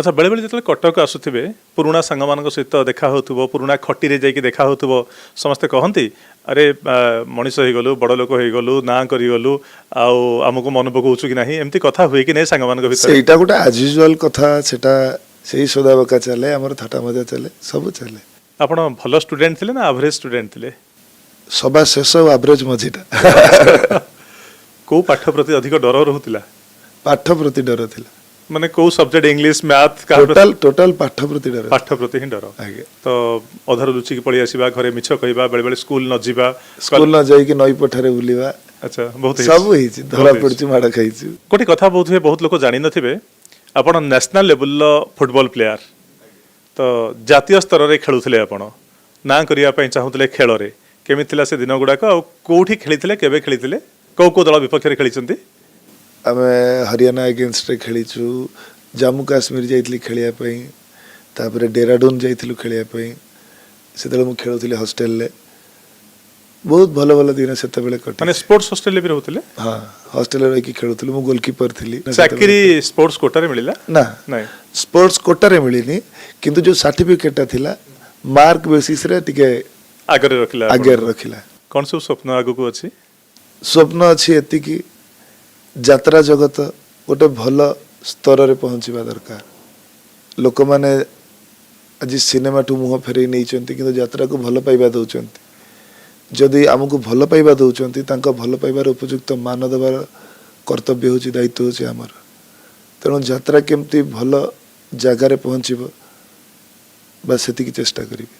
अच्छा बेले बेले जो कटक आसुवे पुराणा सांग मान सहित देखा हो पुराणा खटी जाकि देखा हो समस्ते कहती अरे मनीष हो गलु बड़ लोक हो गलु ना करूँ आमको मन पकाउछु कि नहीं एमती कथा हुए कि नहीं सांग मान सेटा गोटे आज यूजुआल कथा सेटा से सदा बका चले आमर थटा मजा चले सब चले आपण भल स्टूडेंट थे ना एवरेज स्टूडेंट थे सभा शेष एवरेज मझीटा को पाठ प्रति अधिक डर रोला पाठ प्रति डर थिला माने को सब्जेक्ट इंग्लिश मैथ टोटल पाठ प्रति डर पाठ प्रति ही डर तो अधर लुचिक पळी आसीबा घरे मिछ कहबा बेले बेले स्कूल न जीवा स्कूल न जाई कि नई पठारे बुलिबा अच्छा बहुत सब हिची धरा पड़ची माडा खाइछु कोटी कथा बहुत लोक जानि नथिबे आपण नेशनल लेवल फुटबॉल प्लेयर तो जातीय स्तर रे खेलुथिले आपण ना करिया पई चाहुथिले खेल रे केमि थिला से दिन गुडाक आ कोठी खेलिथिले केबे खेलिथिले को दल विपक्ष रे खेलिचंती आमे हरियाणा अगेंस्ट रे खेलीछु जम्मू काश्मीर जाइतली खेलिया पई तापरे डेराडून जाइतलु खेलिया पई सेतले मु खेलुथिले हॉस्टल ले बहुत भलो भलो दिन सेते बेले कटे माने स्पोर्ट्स हॉस्टल ले भी रहउथिले हां हॉस्टल रे की खेलुथिलु मु गोलकीपर थिली चाकरी स्पोर्ट्स कोटा रे मिलिला ना नहीं स्पोर्ट्स कोटा रे मिलिनी किंतु जो सर्टिफिकेट थिला मार्क बेसिस रे टिके आगे रखिला कौन सब स्वप्न आगु को अछि स्वप्न अछि एति की यात्रा जगत गोटे भल स्तर रे पहुँचवा दरकार लोक माने आज सिनेमा टू मुह फेरे नहीं चंती किंतु यात्रा को भल पाइबा दउचंती जदि आमको भल पाइबा दउचंती तांका भल पाइबार उपयुक्त मान देवार कर्तव्य होची दायित्व होची हमर तेणु यात्रा केमती भल जगार पहुँचब बस सेतिकी चेष्टा करिबे।